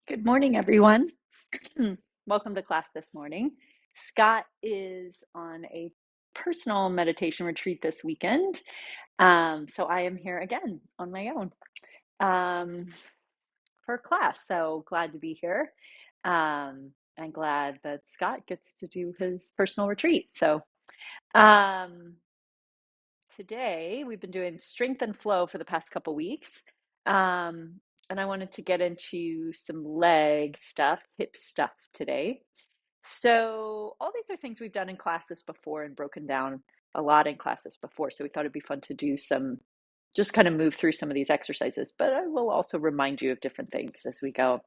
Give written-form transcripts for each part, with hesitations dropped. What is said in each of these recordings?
Good morning, everyone. Welcome to class this morning. Scott is on a personal meditation retreat this weekend. So I am here again on my own for class. So glad to be here. And glad that Scott gets to do his personal retreat. So um, today we've been doing strength and flow for the past couple weeks. Um, and I wanted to get into some leg stuff, hip stuff today. So all these are things we've done in classes before and broken down a lot in classes before. So we thought it'd be fun to do some, just kind of move through some of these exercises, but I will also remind you of different things as we go.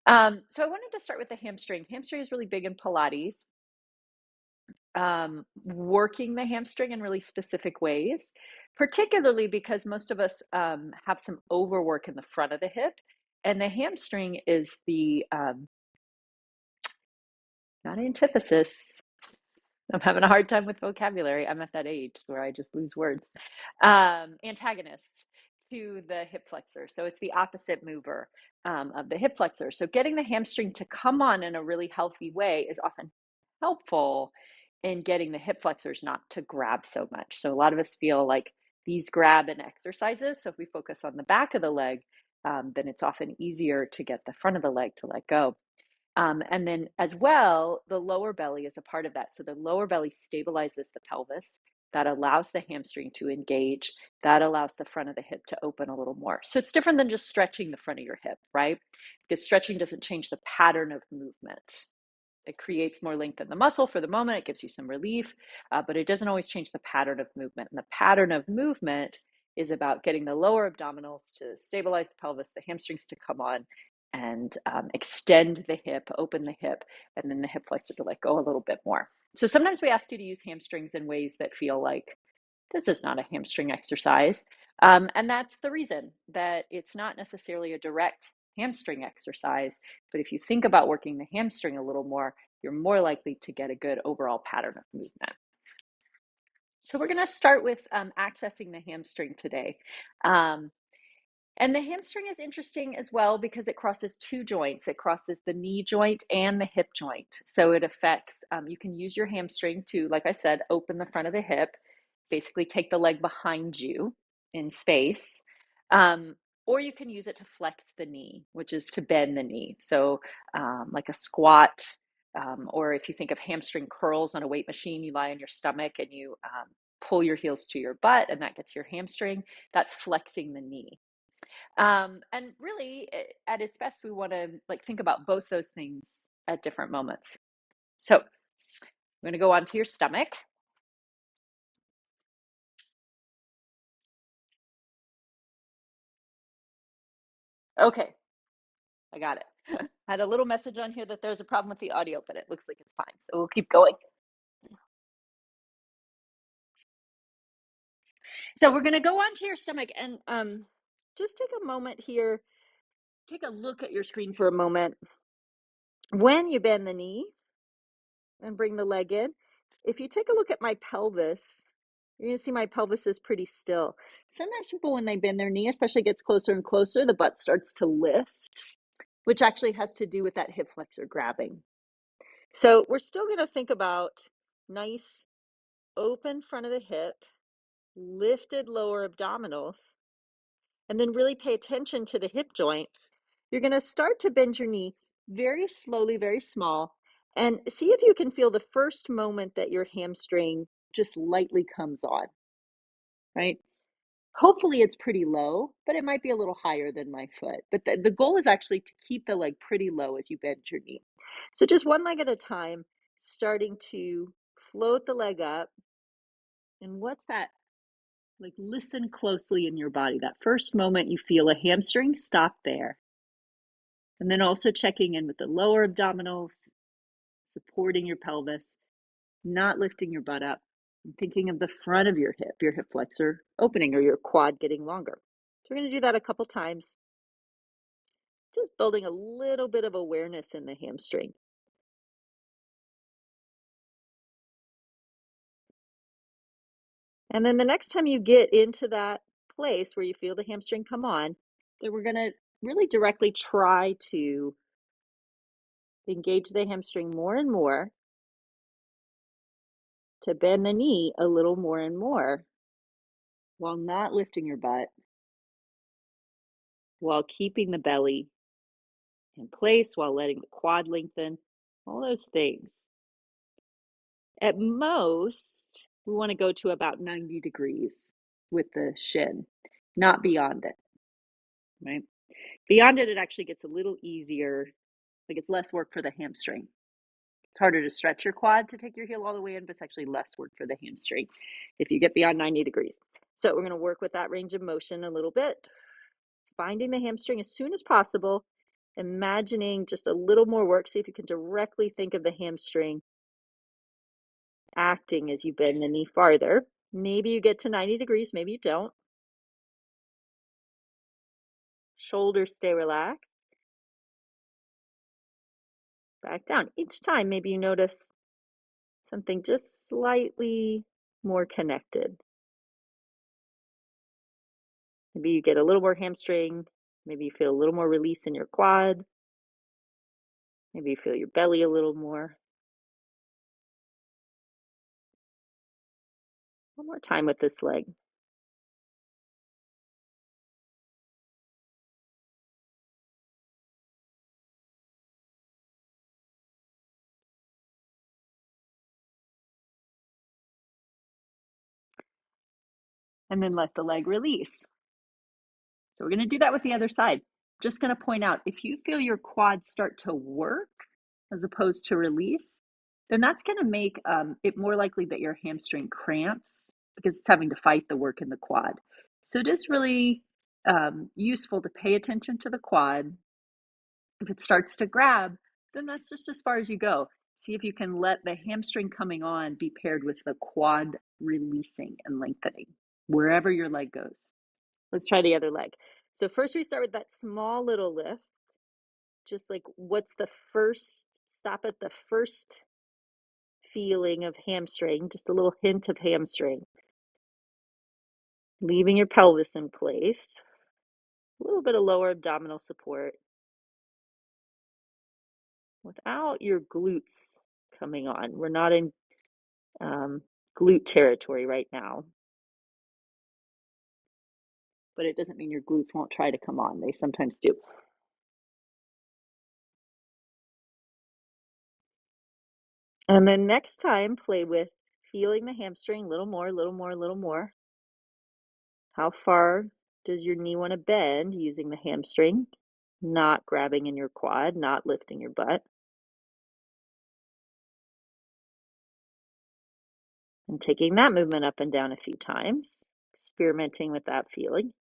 So I wanted to start with the hamstring. Hamstring is really big in Pilates. Working the hamstring in really specific ways, particularly because most of us have some overwork in the front of the hip, and the hamstring is the not antithesis. I'm having a hard time with vocabulary. I'm at that age where I just lose words. Antagonist to the hip flexor. So it's the opposite mover of the hip flexor. So getting the hamstring to come on in a really healthy way is often helpful in getting the hip flexors not to grab so much. So a lot of us feel like these grab in exercises. So if we focus on the back of the leg, then it's often easier to get the front of the leg to let go. And then as well, the lower belly is a part of that. So the lower belly stabilizes the pelvis. That allows the hamstring to engage. That allows the front of the hip to open a little more. So it's different than just stretching the front of your hip, right? Because stretching doesn't change the pattern of movement. It creates more length in the muscle for the moment. It gives you some relief, but it doesn't always change the pattern of movement. And the pattern of movement is about getting the lower abdominals to stabilize the pelvis, the hamstrings to come on, and extend the hip, open the hip, and then the hip flexor to let go a little bit more. So sometimes we ask you to use hamstrings in ways that feel like this is not a hamstring exercise. And that's the reason that it's not necessarily a direct hamstring exercise. But if you think about working the hamstring a little more, you're more likely to get a good overall pattern of movement. So we're going to start with accessing the hamstring today. And the hamstring is interesting as well because it crosses two joints. It crosses the knee joint and the hip joint. So it affects, you can use your hamstring to, like I said, open the front of the hip, basically take the leg behind you in space. Or you can use it to flex the knee, which is to bend the knee. So like a squat, or if you think of hamstring curls on a weight machine, you lie on your stomach and you pull your heels to your butt, and that gets your hamstring. That's flexing the knee. And really, at its best, we want to like think about both those things at different moments. So I'm going to go onto your stomach. Okay, I got it. I had a little message on here that there's a problem with the audio, but it looks like it's fine. So we'll keep going. So we're going to go onto your stomach and just take a moment here. Take a look at your screen for a moment. When you bend the knee and bring the leg in, if you take a look at my pelvis, you're going to see my pelvis is pretty still. Sometimes people, when they bend their knee, especially gets closer and closer, the butt starts to lift, which actually has to do with that hip flexor grabbing. So we're still going to think about nice open front of the hip, lifted lower abdominals, and then really pay attention to the hip joint. You're going to start to bend your knee very slowly, very small, and see if you can feel the first moment that your hamstring just lightly comes on, right? Hopefully it's pretty low, but it might be a little higher than my foot. But the goal is actually to keep the leg pretty low as you bend your knee. So just one leg at a time, starting to float the leg up. And what's that? Like, listen closely in your body. That first moment you feel a hamstring, stop there. And then also checking in with the lower abdominals, supporting your pelvis, not lifting your butt up, and thinking of the front of your hip flexor opening, or your quad getting longer. So we're going to do that a couple times, just building a little bit of awareness in the hamstring. And then the next time you get into that place where you feel the hamstring come on, then we're going to really directly try to Engage the hamstring more and more to bend the knee a little more and more while not lifting your butt, while keeping the belly in place, while letting the quad lengthen, all those things. At most, we want to go to about 90 degrees with the shin, not beyond it, right? Beyond it, it actually gets a little easier, like it's less work for the hamstring. It's harder to stretch your quad to take your heel all the way in, but it's actually less work for the hamstring if you get beyond 90 degrees. So we're going to work with that range of motion a little bit, finding the hamstring as soon as possible, imagining just a little more work. See if you can directly think of the hamstring acting as you bend the knee farther. Maybe you get to 90 degrees, maybe you don't. Shoulders stay relaxed. Back down. Each time, maybe you notice something just slightly more connected. Maybe you get a little more hamstring. Maybe you feel a little more release in your quad. Maybe you feel your belly a little more. One more time with this leg. And then let the leg release. So we're going to do that with the other side. Just going to point out, if you feel your quads start to work as opposed to release, then that's going to make it more likely that your hamstring cramps because it's having to fight the work in the quad. So it is really useful to pay attention to the quad. If it starts to grab, then that's just as far as you go. See if you can let the hamstring coming on be paired with the quad releasing and lengthening wherever your leg goes. Let's try the other leg. So first we start with that small little lift. Just like what's the first, stop at the first feeling of hamstring, just a little hint of hamstring. Leaving your pelvis in place. A little bit of lower abdominal support. Without your glutes coming on. We're not in glute territory right now. But it doesn't mean your glutes won't try to come on. They sometimes do. And then next time, play with feeling the hamstring a little more, a little more, a little more. How far does your knee want to bend using the hamstring? Not grabbing in your quad, not lifting your butt. And taking that movement up and down a few times, experimenting with that feeling.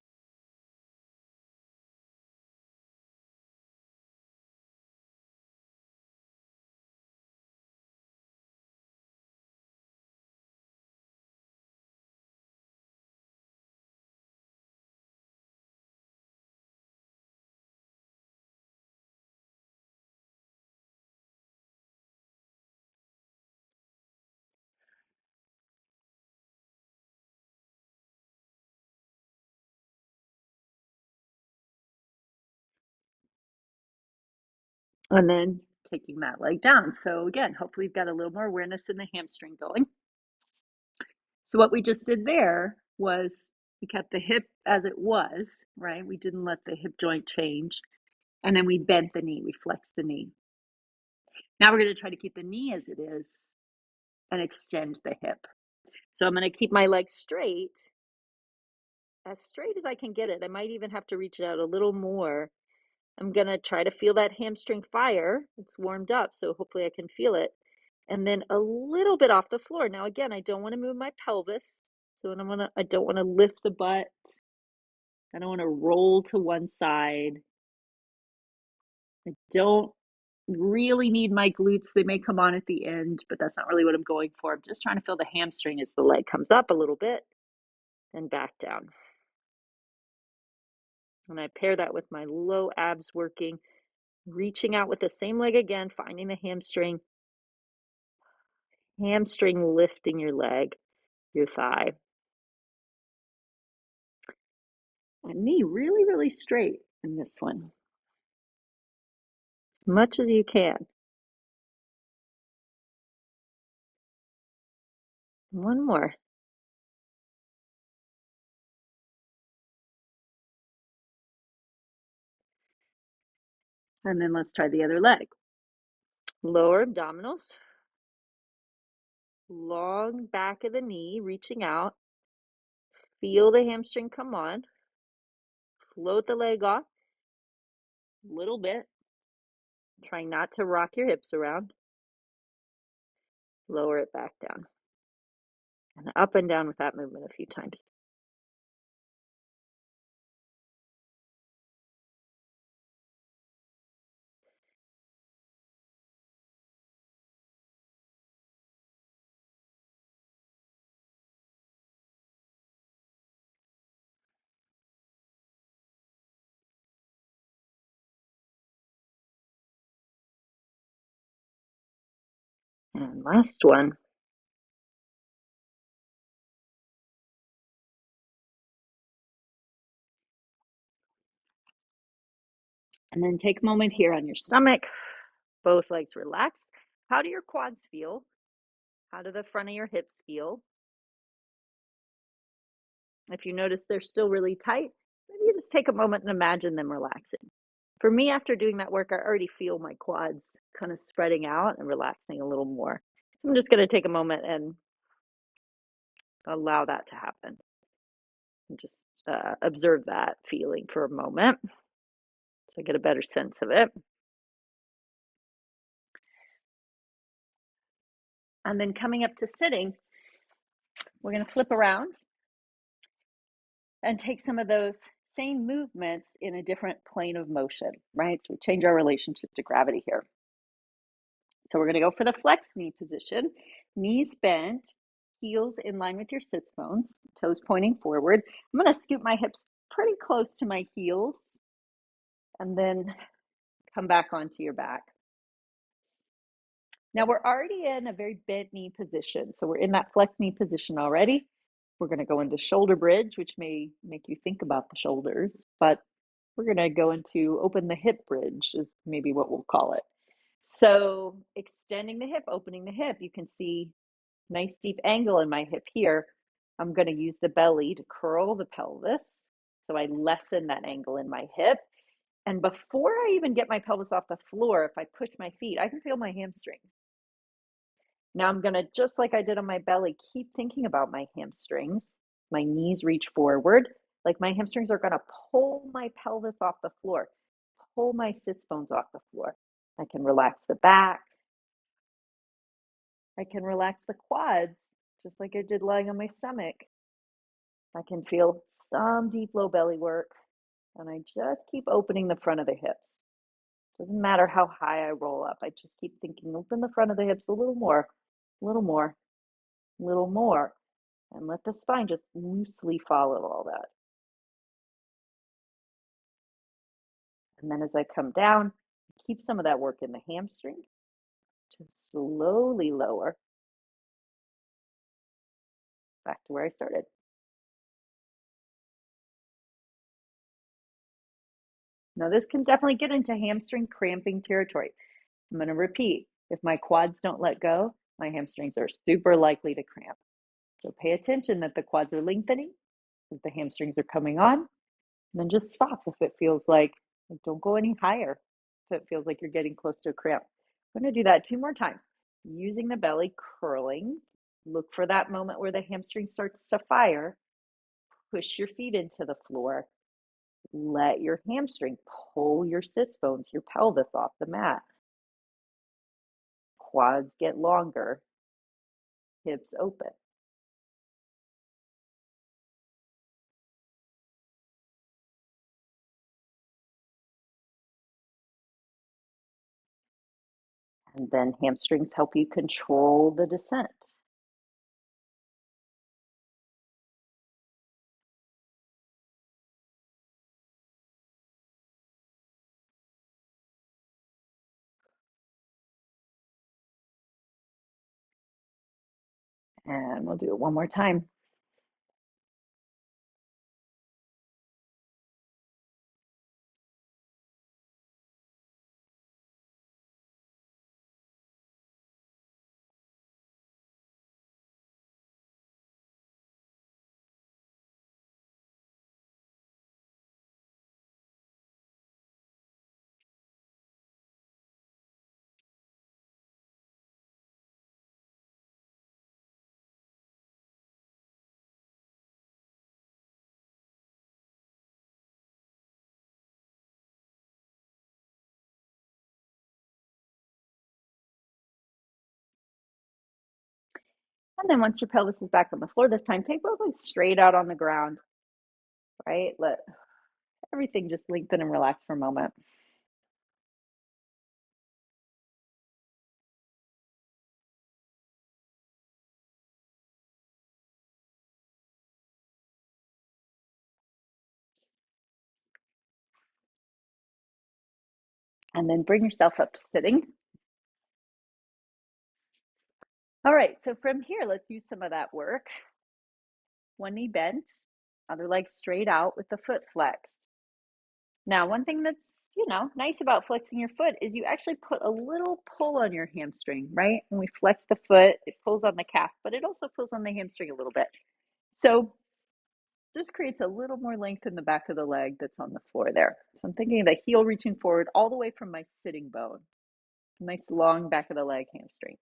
And then taking that leg down. So again, hopefully you've got a little more awareness in the hamstring going. So what we just did there was we kept the hip as it was, right? We didn't let the hip joint change. And then we bent the knee, we flexed the knee. Now we're going to try to keep the knee as it is and extend the hip. So I'm going to keep my leg straight as I can get it. I might even have to reach it out a little more. I'm going to try to feel that hamstring fire. It's warmed up, so hopefully I can feel it. And then a little bit off the floor. Now, again, I don't want to move my pelvis. So I don't want to lift the butt. I don't want to roll to one side. I don't really need my glutes. They may come on at the end, but that's not really what I'm going for. I'm just trying to feel the hamstring as the leg comes up a little bit and back down. And I pair that with my low abs working, reaching out with the same leg again, finding the hamstring lifting your leg, your thigh. And knee really, really straight in this one. As much as you can. One more. And then let's try the other leg. Lower abdominals, long back of the knee, reaching out. Feel the hamstring come on. Float the leg off a little bit. Trying not to rock your hips around. Lower it back down. And up and down with that movement a few times. And last one. And then take a moment here on your stomach. Both legs relaxed. How do your quads feel? How do the front of your hips feel? If you notice they're still really tight, maybe you just take a moment and imagine them relaxing. For me, after doing that work, I already feel my quads kind of spreading out and relaxing a little more. I'm just going to take a moment and allow that to happen. And just observe that feeling for a moment so I get a better sense of it. And then coming up to sitting, we're going to flip around and take some of those same movements in a different plane of motion, right? So we change our relationship to gravity here. So we're going to go for the flex knee position, knees bent, heels in line with your sits bones, toes pointing forward. I'm going to scoop my hips pretty close to my heels and then come back onto your back. Now we're already in a very bent knee position. So we're in that flex knee position already. We're going to go into shoulder bridge, which may make you think about the shoulders, but we're going to go into open the hip bridge is maybe what we'll call it. So extending the hip, opening the hip, you can see nice deep angle in my hip here. I'm going to use the belly to curl the pelvis. So I lessen that angle in my hip. And before I even get my pelvis off the floor, if I push my feet, I can feel my hamstrings. Now I'm going to, just like I did on my belly, keep thinking about my hamstrings. My knees reach forward. Like my hamstrings are going to pull my pelvis off the floor, pull my sits bones off the floor. I can relax the back. I can relax the quads, just like I did lying on my stomach. I can feel some deep low belly work, and I just keep opening the front of the hips. Doesn't matter how high I roll up. I just keep thinking, open the front of the hips a little more, a little more, a little more, and let the spine just loosely follow all that. And then as I come down, keep some of that work in the hamstring to slowly lower back to where I started. Now, this can definitely get into hamstring cramping territory. I'm going to repeat. If my quads don't let go, my hamstrings are super likely to cramp. So pay attention that the quads are lengthening as the hamstrings are coming on. And then just stop if it feels like don't go any higher if it feels like you're getting close to a cramp. I'm going to do that 2 more times. Using the belly, curling. Look for that moment where the hamstring starts to fire. Push your feet into the floor. Let your hamstring pull your sits bones, your pelvis off the mat. Quads get longer, hips open. And then hamstrings help you control the descent. And we'll do it one more time. And then once your pelvis is back on the floor this time, take both legs straight out on the ground, right? Let everything just lengthen and relax for a moment. And then bring yourself up to sitting. All right, so from here, let's use some of that work. One knee bent, other leg straight out with the foot flexed. Now, one thing that's, nice about flexing your foot is you actually put a little pull on your hamstring, right? When we flex the foot, it pulls on the calf, but it also pulls on the hamstring a little bit. So this creates a little more length in the back of the leg that's on the floor there. So I'm thinking of the heel reaching forward all the way from my sitting bone. Nice long back of the leg hamstring.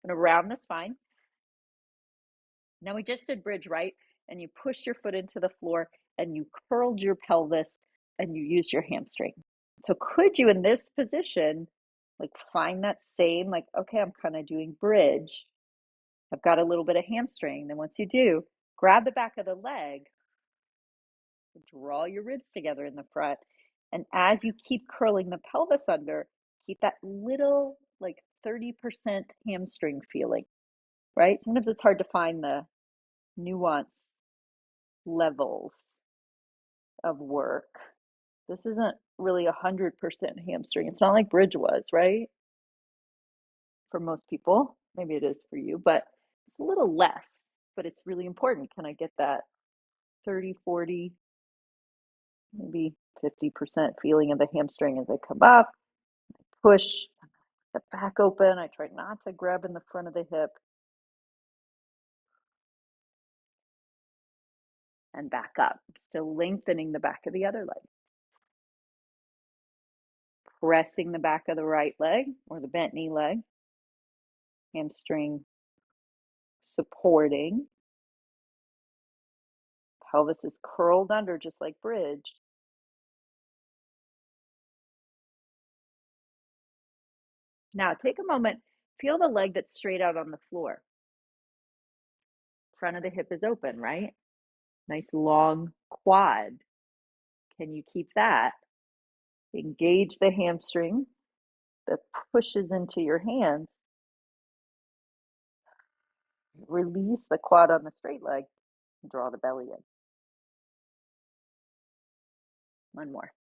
I'm going to round the spine. Now we just did bridge, right? And you pushed your foot into the floor and you curled your pelvis and you used your hamstring. So could you in this position, like find that same, like, okay, I'm kind of doing bridge. I've got a little bit of hamstring. Then once you do, grab the back of the leg, draw your ribs together in the front. And as you keep curling the pelvis under, keep that little like 30% hamstring feeling, right? Sometimes it's hard to find the nuance levels of work. This isn't really 100% hamstring. It's not like bridge was, right? For most people. Maybe it is for you, but it's a little less, but it's really important. Can I get that 30, 40, maybe 50% feeling of the hamstring as I come up, push the back open. I try not to grab in the front of the hip and back up. Still lengthening the back of the other leg. Pressing the back of the right leg or the bent knee leg. Hamstring supporting. Pelvis is curled under just like bridge. Now take a moment, feel the leg that's straight out on the floor. Front of the hip is open, right? Nice long quad. Can you keep that? Engage the hamstring that pushes into your hands. Release the quad on the straight leg. Draw the belly in. One more.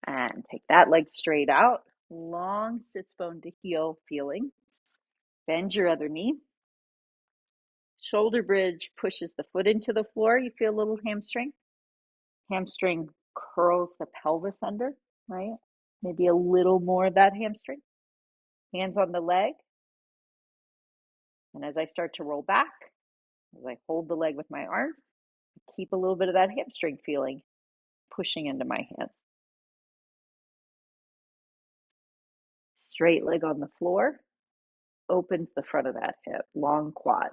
And take that leg straight out. Long sits bone to heel feeling. Bend your other knee. Shoulder bridge pushes the foot into the floor. You feel a little hamstring. Hamstring curls the pelvis under, right? Maybe a little more of that hamstring. Hands on the leg. And as I start to roll back, as I hold the leg with my arms, keep a little bit of that hamstring feeling pushing into my hands. Straight leg on the floor, opens the front of that hip, long quad.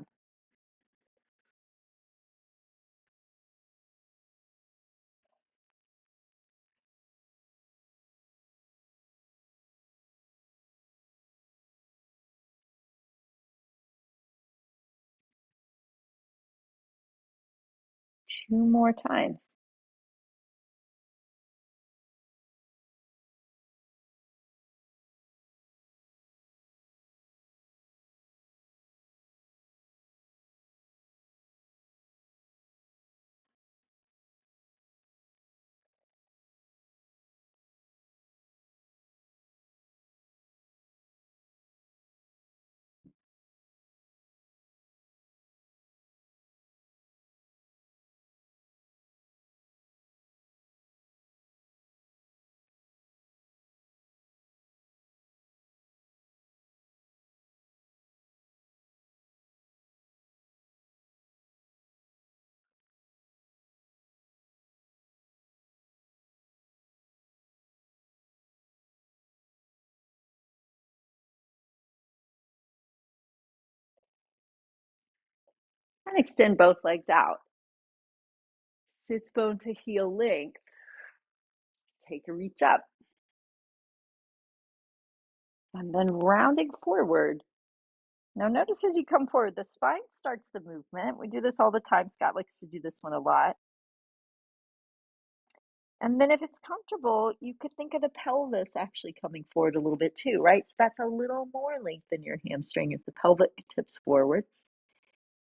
Two more times. And extend both legs out. Sits bone to heel length. Take a reach up. And then rounding forward. Now notice as you come forward, the spine starts the movement. We do this all the time. Scott likes to do this one a lot. And then if it's comfortable, you could think of the pelvis actually coming forward a little bit too, right? So that's a little more length in your hamstring as the pelvic tips forward.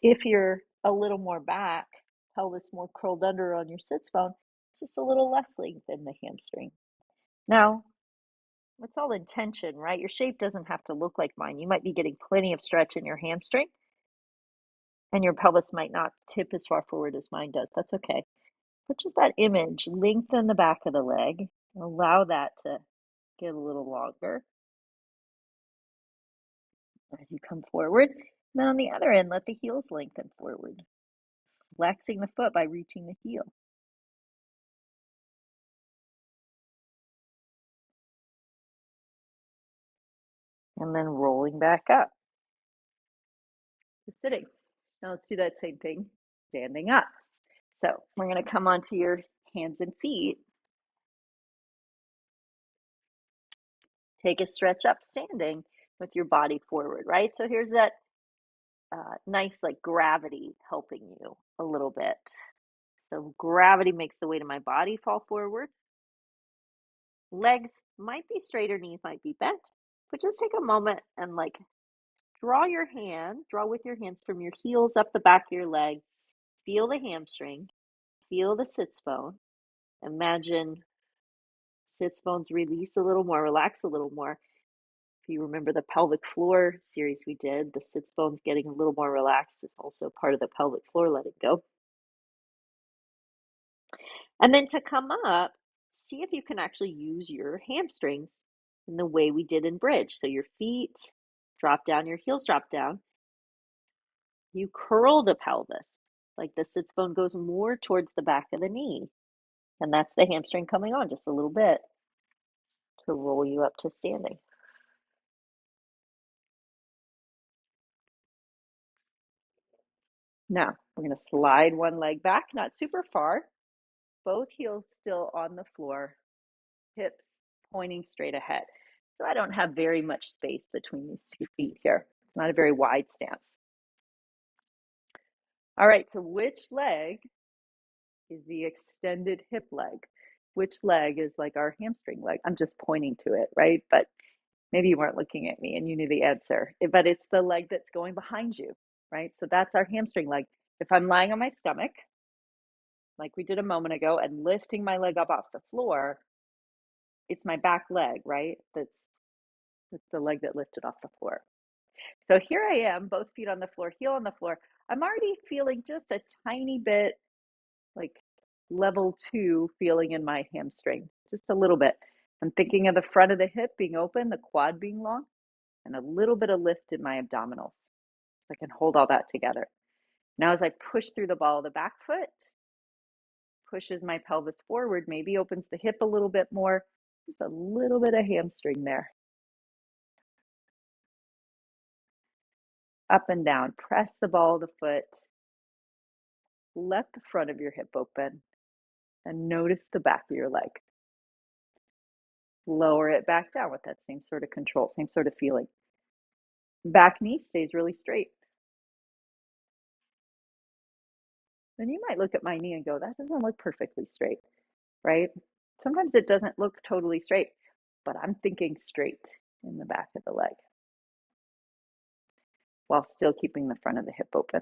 If you're a little more back, pelvis more curled under on your sits bone, just a little less length in the hamstring. Now, it's all intention, right? Your shape doesn't have to look like mine. You might be getting plenty of stretch in your hamstring, and your pelvis might not tip as far forward as mine does. That's okay. But just that image, lengthen the back of the leg, allow that to get a little longer as you come forward. Then on the other end, let the heels lengthen forward, flexing the foot by reaching the heel. And then rolling back up to sitting. Now let's do that same thing, standing up. So we're going to come onto your hands and feet. Take a stretch up standing with your body forward, right? So here's that nice like gravity helping you a little bit. So gravity makes the weight of my body fall forward. Legs might be straight or knees might be bent, but just take a moment and like draw with your hands from your heels up the back of your leg. Feel the hamstring, feel the sits bone. Imagine sits bones release a little more, relax a little more. If you remember the pelvic floor series we did, the sits bones getting a little more relaxed is also part of the pelvic floor letting go. And then to come up, see if you can actually use your hamstrings in the way we did in bridge. So your feet drop down, your heels drop down. You curl the pelvis, like the sits bone goes more towards the back of the knee. And that's the hamstring coming on just a little bit to roll you up to standing. Now, we're going to slide one leg back, not super far. Both heels still on the floor, hips pointing straight ahead. So I don't have very much space between these 2 feet here. It's not a very wide stance. All right, so which leg is the extended hip leg? Which leg is like our hamstring leg? I'm just pointing to it, right? But maybe you weren't looking at me and you knew the answer. But it's the leg that's going behind you, right? So that's our hamstring leg. If I'm lying on my stomach, like we did a moment ago, and lifting my leg up off the floor, it's my back leg, right? That's the leg that lifted off the floor. So here I am, both feet on the floor, heel on the floor. I'm already feeling just a tiny bit like level 2 feeling in my hamstring, just a little bit. I'm thinking of the front of the hip being open, the quad being long, and a little bit of lift in my abdominals. So I can hold all that together. Now as I push through the ball of the back foot, pushes my pelvis forward, maybe opens the hip a little bit more, just a little bit of hamstring there. Up and down, press the ball of the foot, let the front of your hip open, and notice the back of your leg. Lower it back down with that same sort of control, same sort of feeling. Back knee stays really straight. Then you might look at my knee and go, that doesn't look perfectly straight, right? Sometimes it doesn't look totally straight, but I'm thinking straight in the back of the leg while still keeping the front of the hip open.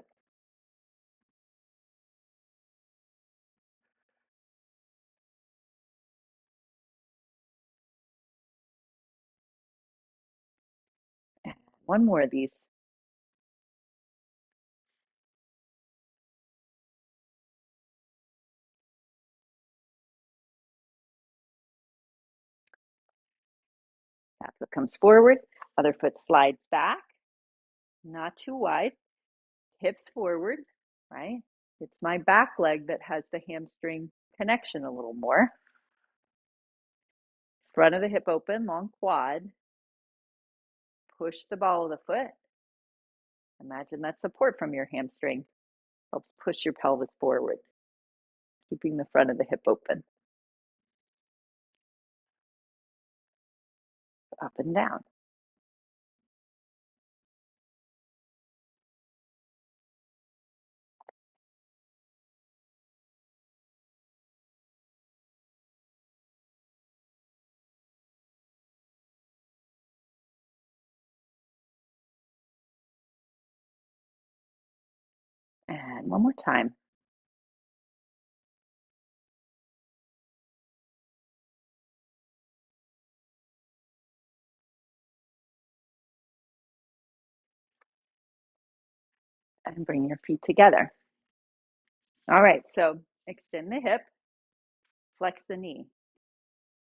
And one more of these. That foot comes forward, other foot slides back, not too wide, hips forward, right? It's my back leg that has the hamstring connection a little more. Front of the hip open, long quad. Push the ball of the foot. Imagine that support from your hamstring. Helps push your pelvis forward, keeping the front of the hip open, up and down. And one more time. And bring your feet together. All right, so extend the hip, flex the knee.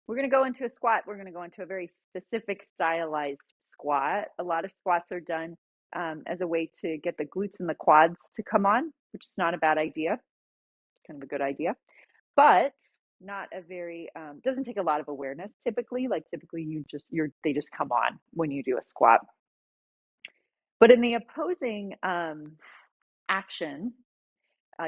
We're going to go into a squat. We're going to go into a very specific stylized squat. A lot of squats are done as a way to get the glutes and the quads to come on, which is not a bad idea. It's kind of a good idea, but not a very, doesn't take a lot of awareness typically. Like typically they just come on when you do a squat. But in the opposing action,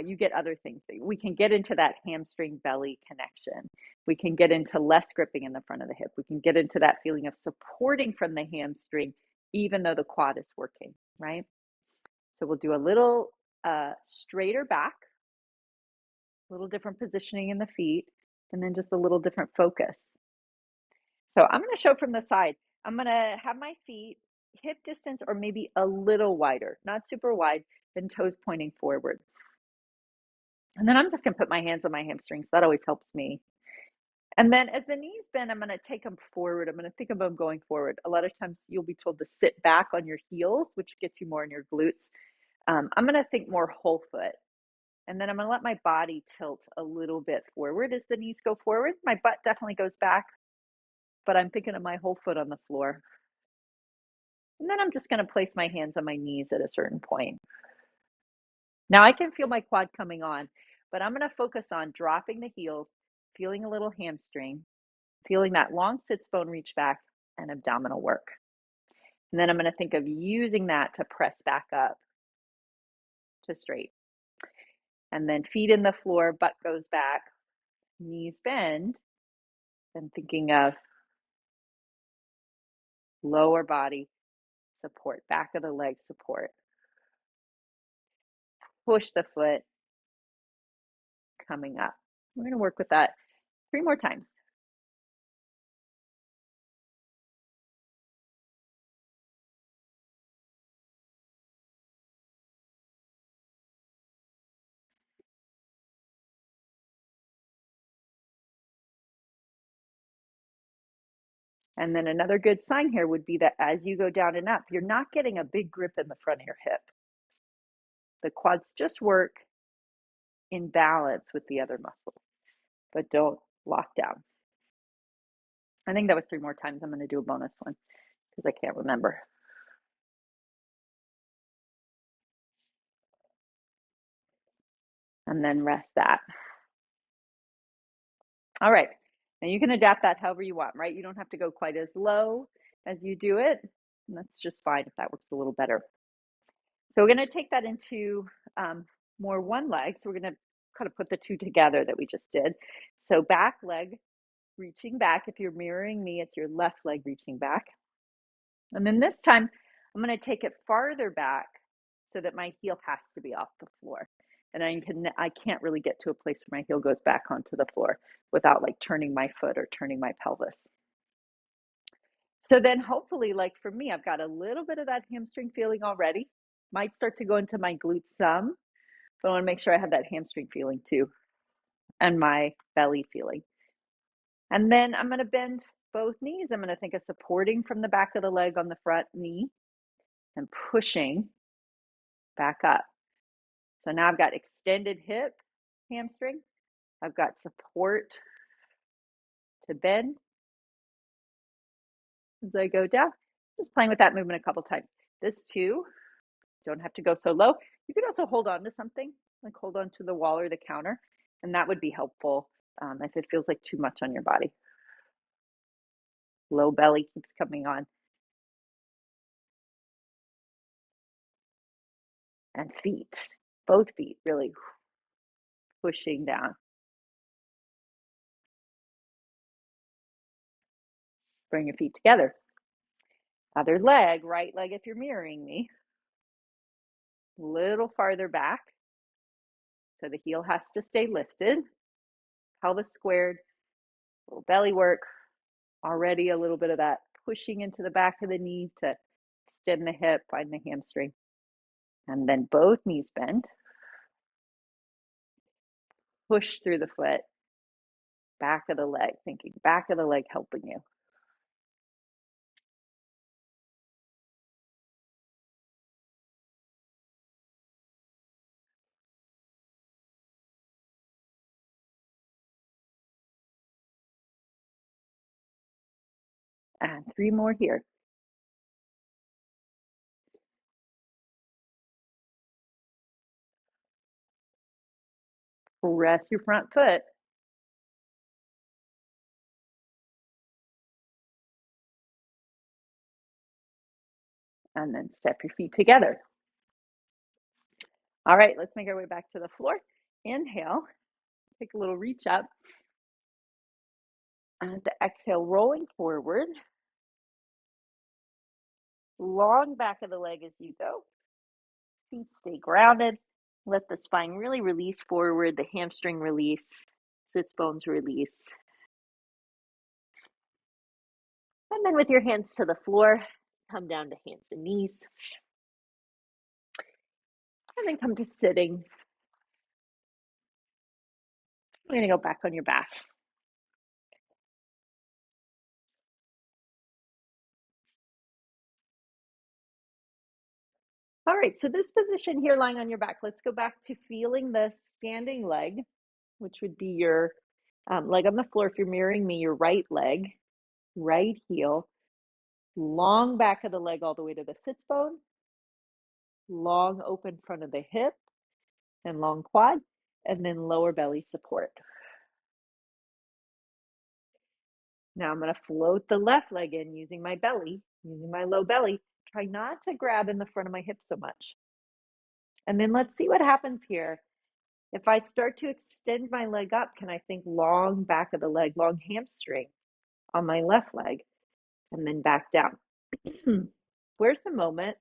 you get other things. We can get into that hamstring belly connection. We can get into less gripping in the front of the hip. We can get into that feeling of supporting from the hamstring, even though the quad is working, right? So we'll do a little straighter back, a little different positioning in the feet, and then just a little different focus. So I'm going to show from the side. I'm going to have my feet hip distance or maybe a little wider, not super wide, and toes pointing forward. And then I'm just going to put my hands on my hamstrings. That always helps me. And then as the knees bend, I'm going to take them forward. I'm going to think of them going forward. A lot of times you'll be told to sit back on your heels, which gets you more in your glutes. I'm going to think more whole foot. And then I'm going to let my body tilt a little bit forward as the knees go forward. My butt definitely goes back, but I'm thinking of my whole foot on the floor. And then I'm just going to place my hands on my knees at a certain point. Now I can feel my quad coming on, but I'm going to focus on dropping the heels, feeling a little hamstring, feeling that long sits bone reach back, and abdominal work. And then I'm going to think of using that to press back up to straight. And then feet in the floor, butt goes back, knees bend, and thinking of lower body support, back of the leg support. Push the foot coming up. We're going to work with that 3 more times. And then another good sign here would be that as you go down and up, you're not getting a big grip in the front of your hip. The quads just work in balance with the other muscles, but don't lock down. I think that was 3 more times. I'm going to do a bonus one because I can't remember. And then rest that. All right. And you can adapt that however you want, right? You don't have to go quite as low as you do it. And that's just fine if that works a little better. So we're going to take that into more one leg. So we're going to kind of put the two together that we just did. So back leg reaching back. If you're mirroring me, it's your left leg reaching back. And then this time, I'm going to take it farther back so that my heel has to be off the floor. And I can't really get to a place where my heel goes back onto the floor without like turning my foot or turning my pelvis. So then hopefully, like for me, I've got a little bit of that hamstring feeling already. Might start to go into my glutes some, but I want to make sure I have that hamstring feeling too and my belly feeling. And then I'm going to bend both knees. I'm going to think of supporting from the back of the leg on the front knee and pushing back up. So now I've got extended hip, hamstring. I've got support to bend as I go down. Just playing with that movement a couple times. This too, don't have to go so low. You can also hold on to something, like hold on to the wall or the counter, and that would be helpful if it feels like too much on your body. Low belly keeps coming on. And feet. Both feet really pushing down. Bring your feet together. Other leg, right leg if you're mirroring me, a little farther back. So the heel has to stay lifted. Pelvis squared, little belly work. Already a little bit of that pushing into the back of the knee to extend the hip, find the hamstring. And then both knees bend. Push through the foot. Back of the leg, thinking back of the leg helping you. And 3 more here. Press your front foot. And then step your feet together. All right, let's make our way back to the floor. Inhale, take a little reach up. And exhale, rolling forward. Long back of the leg as you go. Feet stay grounded. Let the spine really release forward, the hamstring release, sits bones release. And then with your hands to the floor, come down to hands and knees. And then come to sitting. We're going to go back on your back. All right, so this position here, lying on your back, let's go back to feeling the standing leg, which would be your leg on the floor. If you're mirroring me, your right leg, right heel, long back of the leg all the way to the sits bone, long open front of the hip, and long quad, and then lower belly support. Now I'm going to float the left leg in using my belly, using my low belly. Try not to grab in the front of my hip so much. And then let's see what happens here. If I start to extend my leg up, can I think long back of the leg, long hamstring on my left leg, and then back down? Where's the moment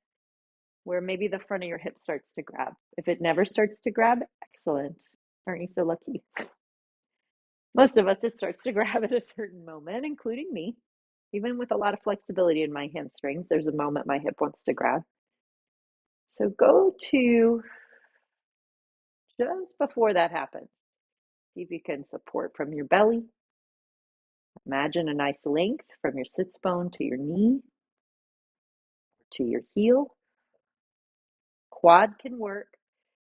where maybe the front of your hip starts to grab? If it never starts to grab, excellent. Aren't you so lucky? Most of us, it starts to grab at a certain moment, including me. Even with a lot of flexibility in my hamstrings, there's a moment my hip wants to grab. So go to just before that happens. See if you can support from your belly. Imagine a nice length from your sits bone to your knee, to your heel. Quad can work,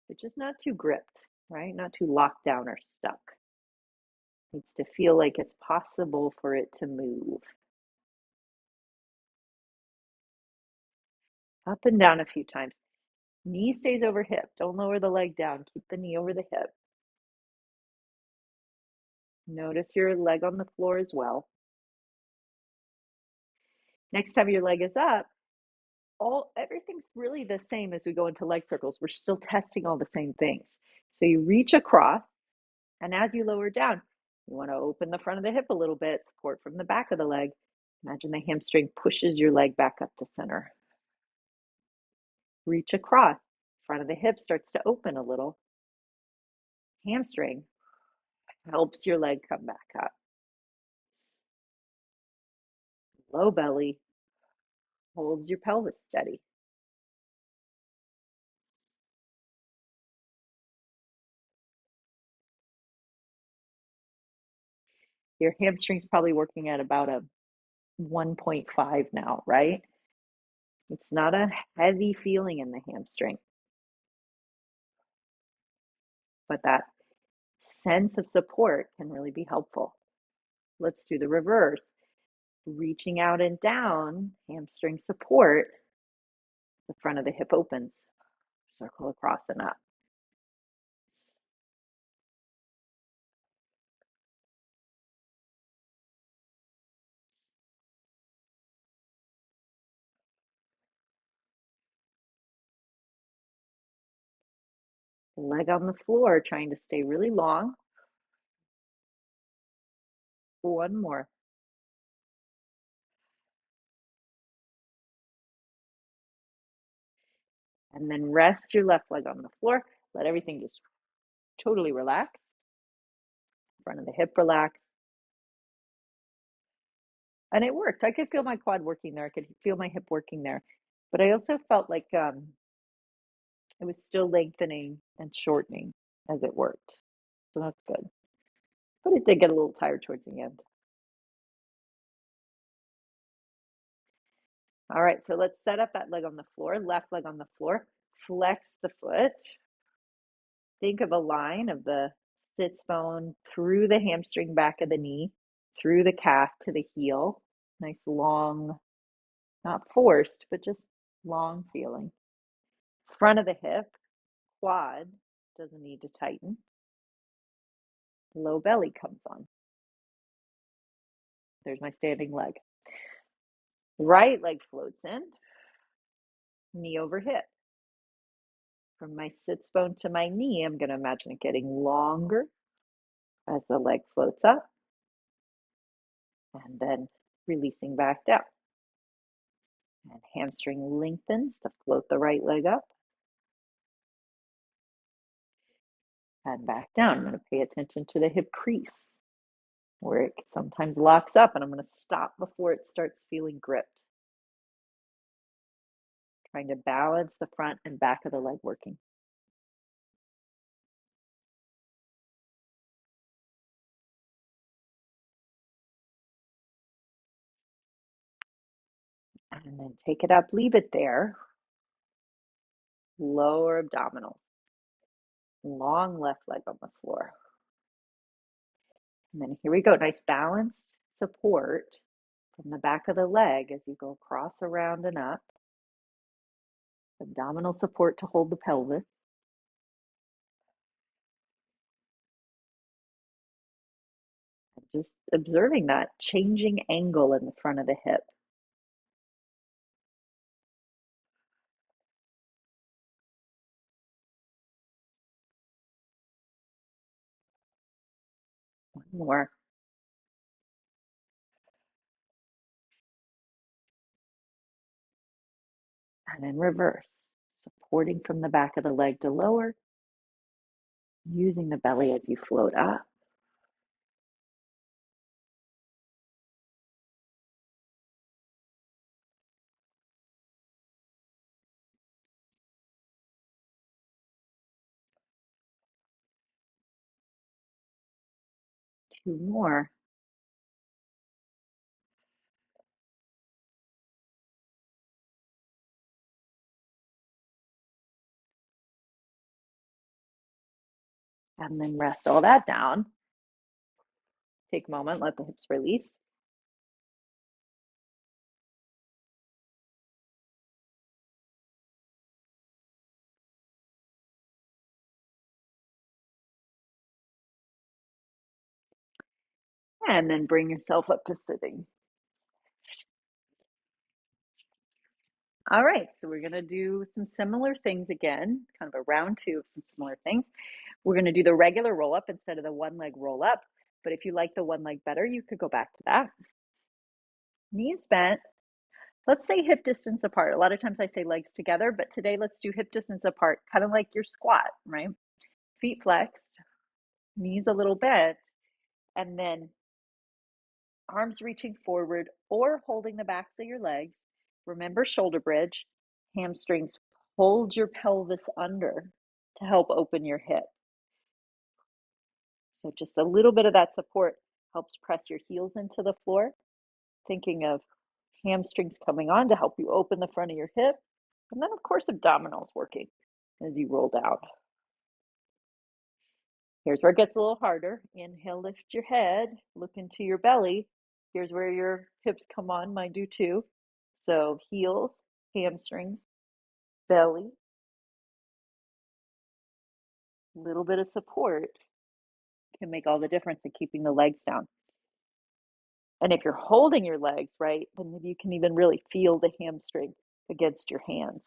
but just not too gripped, right? Not too locked down or stuck. Needs to feel like it's possible for it to move. Up and down a few times. Knee stays over hip. Don't lower the leg down. Keep the knee over the hip. Notice your leg on the floor as well. Next time your leg is up, everything's really the same as we go into leg circles. We're still testing all the same things. So you reach across, and as you lower down, you want to open the front of the hip a little bit, support from the back of the leg. Imagine the hamstring pushes your leg back up to center. Reach across, front of the hip starts to open a little. Hamstring helps your leg come back up. Low belly holds your pelvis steady. Your hamstring's probably working at about a 1.5 now, right? It's not a heavy feeling in the hamstring, but that sense of support can really be helpful. Let's do the reverse. Reaching out and down, hamstring support, the front of the hip opens, circle across and up. leg on the floor, trying to stay really long. One more. And then rest your left leg on the floor. Let everything just totally relax. Front of the hip relax. And it worked. I could feel my quad working there. I could feel my hip working there. But I also felt like it was still lengthening and shortening as it worked. So that's good. But it did get a little tired towards the end. All right, so let's set up that leg on the floor, left leg on the floor. Flex the foot. Think of a line of the sits bone through the hamstring back of the knee, through the calf to the heel. Nice long, not forced, but just long feeling. Front of the hip, quad doesn't need to tighten. Low belly comes on. There's my standing leg. Right leg floats in, knee over hip. From my sits bone to my knee, I'm going to imagine it getting longer as the leg floats up and then releasing back down. And hamstring lengthens to float the right leg up and back down. I'm going to pay attention to the hip crease where it sometimes locks up, and I'm going to stop before it starts feeling gripped. Trying to balance the front and back of the leg working. And then take it up, leave it there. Lower abdominals. Long left leg on the floor. And then here we go. Nice balanced support from the back of the leg as you go across, around, and up. Abdominal support to hold the pelvis. Just observing that changing angle in the front of the hip. One more. And then reverse. Supporting from the back of the leg to lower. Using the belly as you float up. Two more. And then rest all that down. Take a moment, let the hips release. And then bring yourself up to sitting. All right, so we're going to do some similar things again, kind of a round two of some similar things. We're going to do the regular roll up instead of the one leg roll up. But if you like the one leg better, you could go back to that. Knees bent. Let's say hip distance apart. A lot of times I say legs together, but today let's do hip distance apart, kind of like your squat, right? Feet flexed, knees a little bent, and then arms reaching forward or holding the backs of your legs. Remember shoulder bridge, hamstrings, hold your pelvis under to help open your hip. So just a little bit of that support helps press your heels into the floor. Thinking of hamstrings coming on to help you open the front of your hip. And then, of course, abdominals working as you roll down. Here's where it gets a little harder. Inhale, lift your head, look into your belly. Here's where your hips come on, mine do too. So heels, hamstrings, belly, a little bit of support can make all the difference in keeping the legs down. And if you're holding your legs, right, then maybe you can even really feel the hamstring against your hands.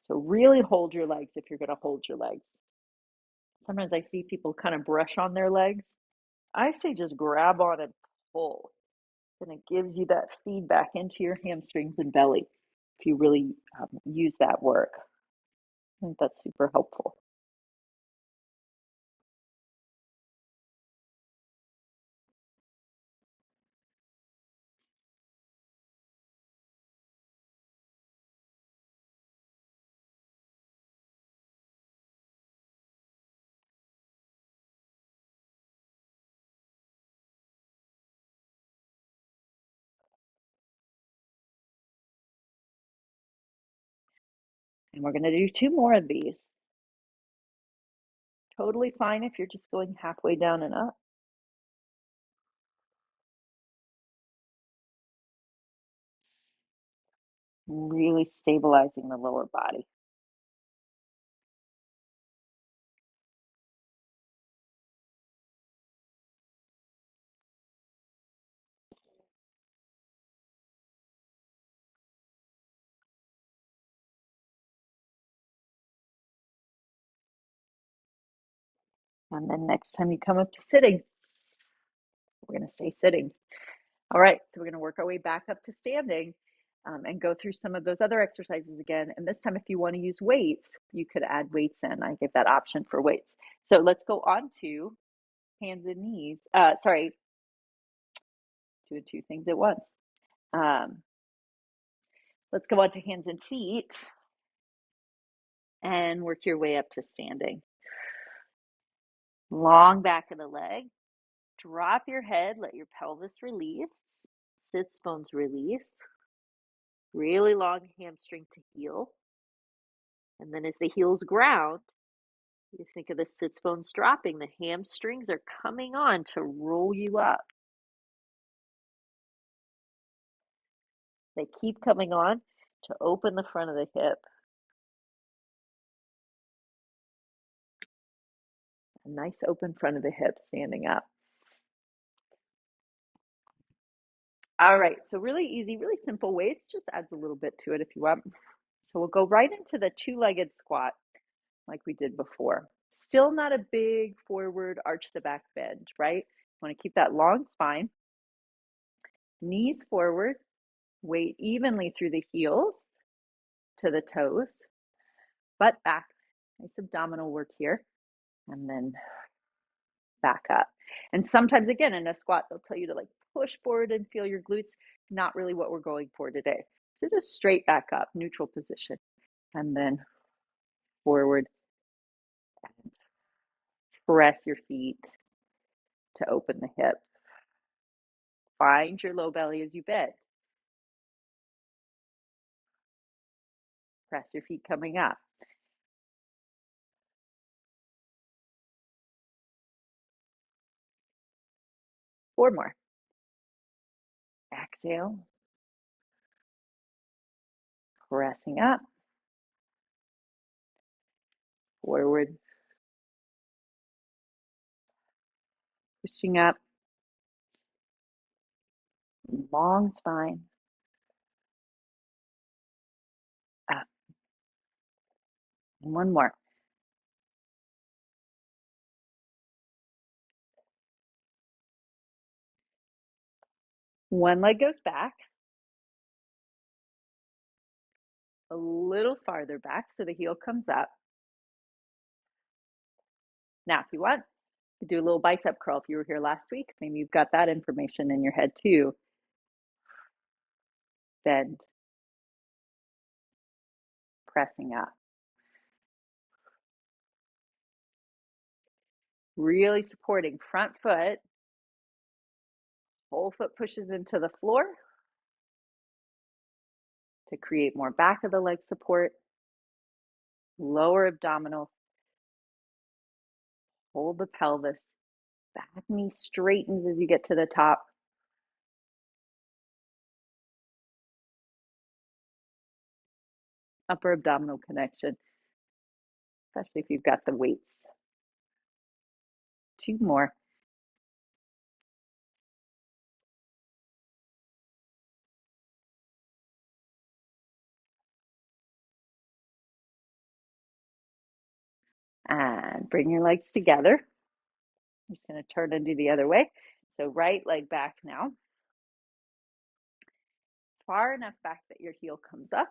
So really hold your legs if you're going to hold your legs. Sometimes I see people kind of brush on their legs. I say just grab on and pull. And it gives you that feedback into your hamstrings and belly if you really use that work. I think that's super helpful. And we're going to do two more of these. Totally fine if you're just going halfway down and up. Really stabilizing the lower body. And then next time you come up to sitting, we're going to stay sitting. All right, so we're going to work our way back up to standing and go through some of those other exercises again. And this time, if you want to use weights, you could add weights in. I give that option for weights. So let's go on to hands and knees. Sorry, doing two things at once. Let's go on to hands and feet and work your way up to standing. Long back of the leg. Drop your head, let your pelvis release, sits bones release, really long hamstring to heel. And then as the heels ground, you think of the sits bones dropping, the hamstrings are coming on to roll you up. They keep coming on to open the front of the hip. A nice open front of the hip standing up. All right, so really easy, really simple weights, just adds a little bit to it if you want. So we'll go right into the two-legged squat like we did before. Still not a big forward arch the back bend, right? Want to keep that long spine. Knees forward, weight evenly through the heels to the toes, butt back. Nice abdominal work here. And then back up. And sometimes, again, in a squat, they'll tell you to like push forward and feel your glutes. Not really what we're going for today. So just straight back up, neutral position. And then forward and press your feet to open the hip. Find your low belly as you bend. Press your feet coming up. Four more. Exhale. Pressing up. Forward. Pushing up. Long spine. Up. And one more. One leg goes back. A little farther back so the heel comes up. Now, if you want, you do a little bicep curl. If you were here last week, maybe you've got that information in your head too. Bend. Pressing up. Really supporting front foot. Whole foot pushes into the floor to create more back of the leg support. Lower abdominals. Hold the pelvis. Back knee straightens as you get to the top. Upper abdominal connection, especially if you've got the weights. Two more. And bring your legs together. I'm just going to turn and do the other way. So right leg back now. Far enough back that your heel comes up.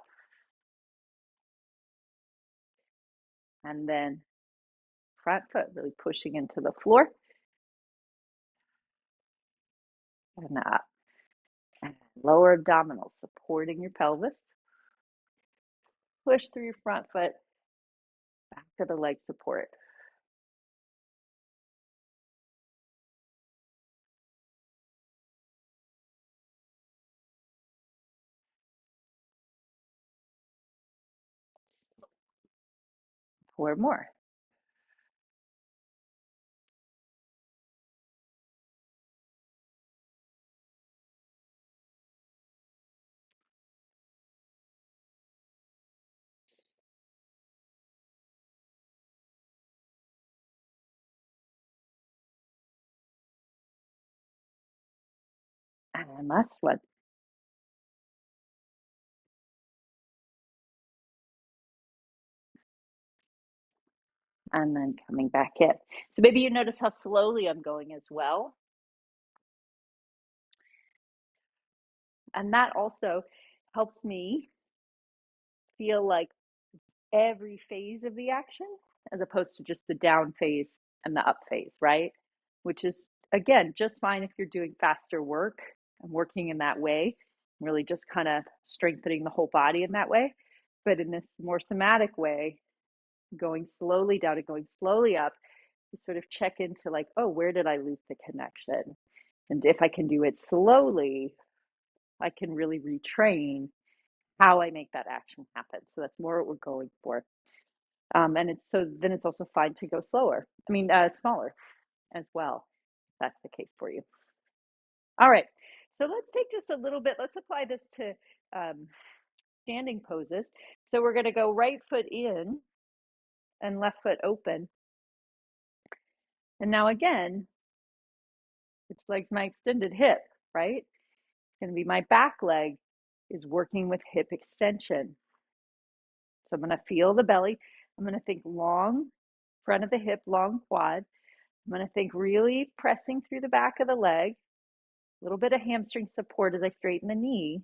And then front foot really pushing into the floor. And up. And lower abdominals supporting your pelvis. Push through your front foot back to the leg support. 4 more. And last one. And then coming back in. So maybe you notice how slowly I'm going as well. And that also helps me feel like every phase of the action as opposed to just the down phase and the up phase, right? Which is, again, just fine if you're doing faster work and working in that way, really just kind of strengthening the whole body in that way. But in this more somatic way, going slowly down and going slowly up, you sort of check into like, oh, where did I lose the connection? And if I can do it slowly, I can really retrain how I make that action happen. So that's more what we're going for. And then it's also fine to go slower. Smaller as well, if that's the case for you. All right. So let's take just a little bit, let's apply this to standing poses. So we're going to go right foot in and left foot open. And now again, which leg's my extended hip, right? It's going to be my back leg is working with hip extension. So I'm going to feel the belly. I'm going to think long front of the hip, long quad. I'm going to think really pressing through the back of the leg, a little bit of hamstring support as I straighten the knee.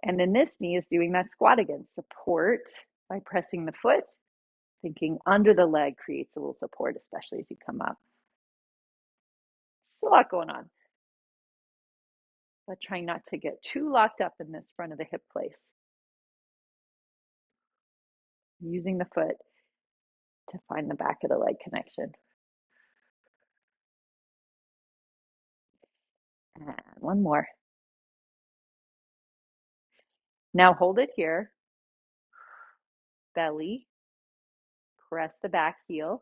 And then this knee is doing that squat again. Support by pressing the foot, thinking under the leg creates a little support, especially as you come up. There's a lot going on. But trying not to get too locked up in this front of the hip place. Using the foot to find the back of the leg connection. And one more. Now hold it here. Belly. Press the back heel.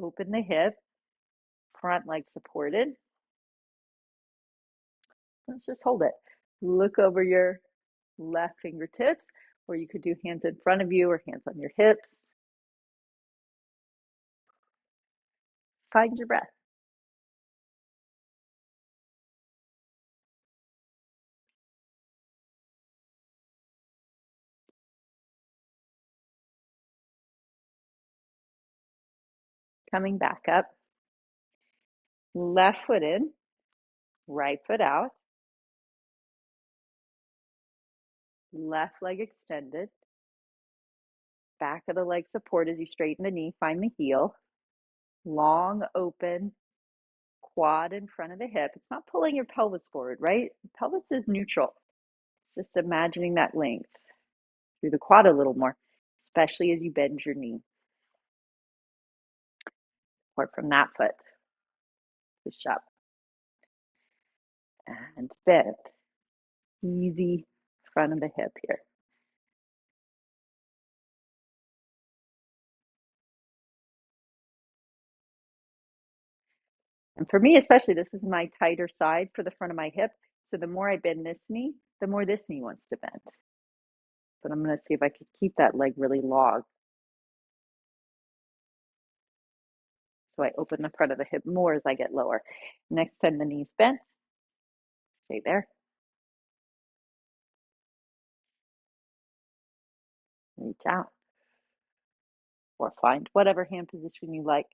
Open the hip. Front leg supported. Let's just hold it. Look over your left fingertips, or you could do hands in front of you or hands on your hips. Find your breath. Coming back up. Left foot in, right foot out. Left leg extended. Back of the leg support as you straighten the knee. Find the heel. Long open quad in front of the hip. It's not pulling your pelvis forward, right? The pelvis is neutral. It's just imagining that length through the quad a little more, especially as you bend your knee. Or from that foot. Push up. And bend. Easy front of the hip here. And for me, especially, this is my tighter side for the front of my hip. So the more I bend this knee, the more this knee wants to bend. But I'm going to see if I can keep that leg really long. So I open the front of the hip more as I get lower. Next time the knee's bent, stay there. Reach out. or find whatever hand position you like.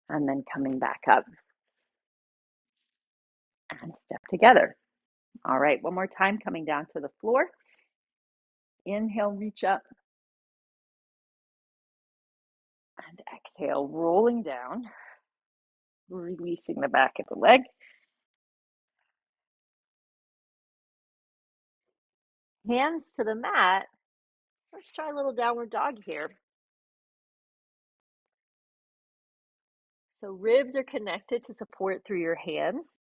And then coming back up and step together. All right, one more time, coming down to the floor. Inhale, reach up. And exhale, rolling down, releasing the back of the leg. Hands to the mat. Let's try a little downward dog here. So ribs are connected to support through your hands.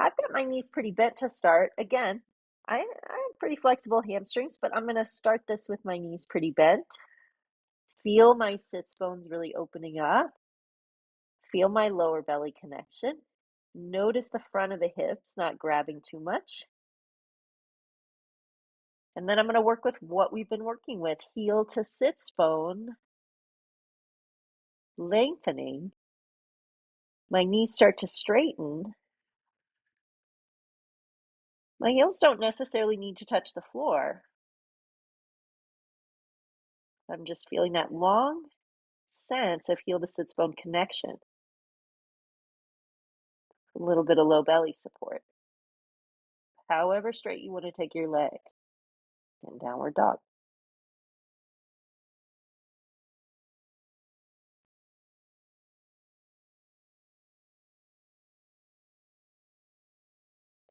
I've got my knees pretty bent to start. Again, I have pretty flexible hamstrings, but I'm going to start this with my knees pretty bent. Feel my sits bones really opening up. Feel my lower belly connection. Notice the front of the hips not grabbing too much. And then I'm going to work with what we've been working with. Heel to sits bone, lengthening. My knees start to straighten. My heels don't necessarily need to touch the floor. I'm just feeling that long sense of heel to sits bone connection. A little bit of low belly support. However straight you want to take your leg. And downward dog.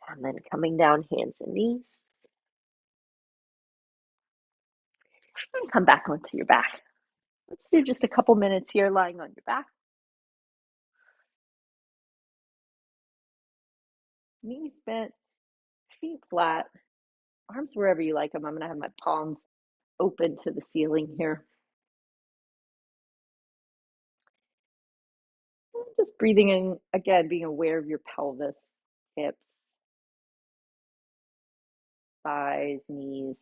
And then coming down, hands and knees. And come back onto your back. Let's do just a couple minutes here lying on your back. Knees bent, feet flat, arms wherever you like them. I'm going to have my palms open to the ceiling here. Just breathing in, again, being aware of your pelvis, hips, thighs, knees,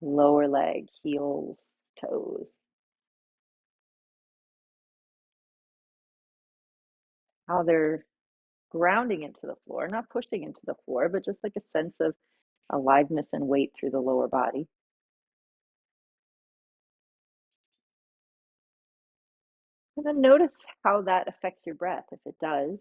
lower leg, heels, toes. How they're grounding into the floor, not pushing into the floor, but just like a sense of aliveness and weight through the lower body. And then notice how that affects your breath, if it does.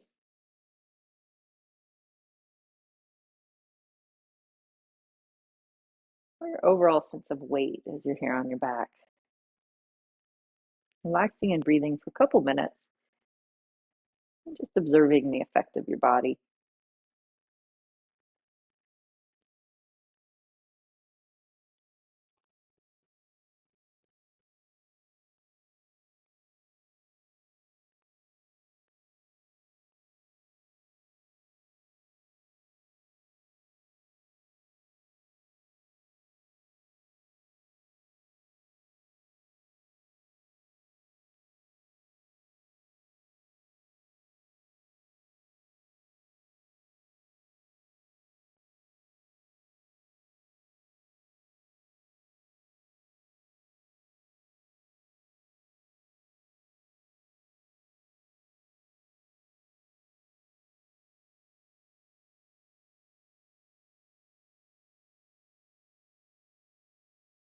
Or your overall sense of weight as you're here on your back. Relaxing and breathing for a couple minutes. And just observing the effect of your body.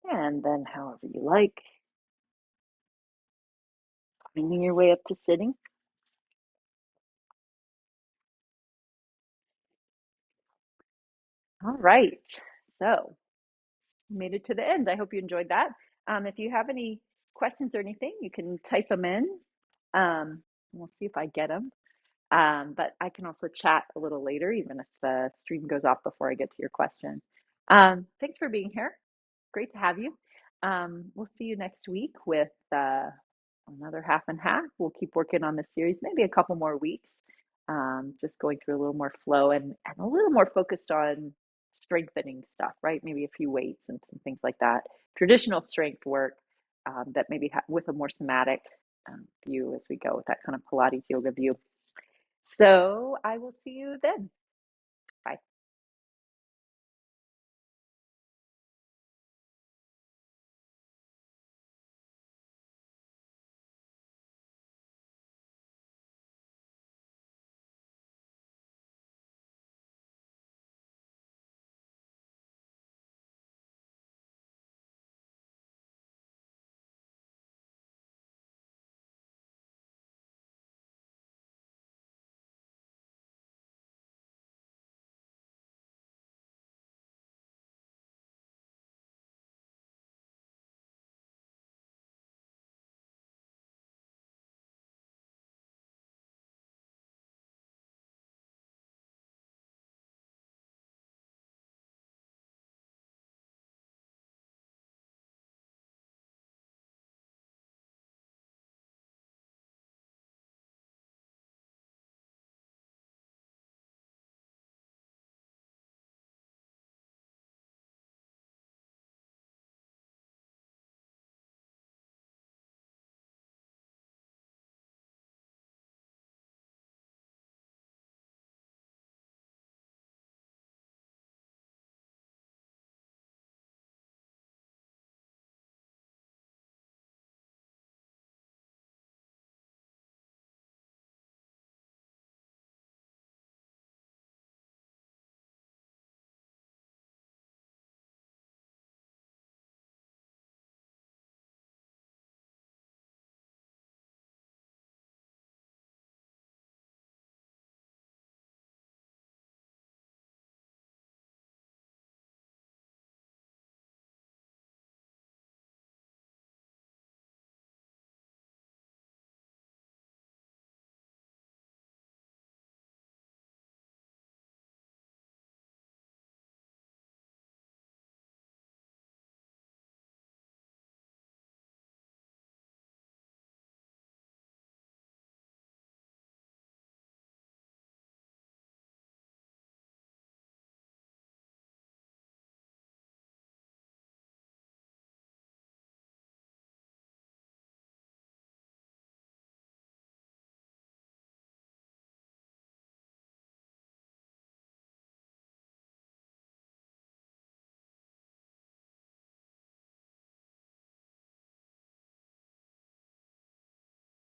And then however you like, finding your way up to sitting. All right, so made it to the end. I hope you enjoyed that. If you have any questions or anything, you can type them in. We'll see if I get them. But I can also chat a little later, even if the stream goes off before I get to your questions. Thanks for being here. Great to have you. We'll see you next week with another half and half. We'll keep working on this series, maybe a couple more weeks, just going through a little more flow and a little more focused on strengthening stuff, right? Maybe a few weights and some things like that. Traditional strength work that maybe with a more somatic view as we go with that kind of Pilates yoga view. So I will see you then. Bye.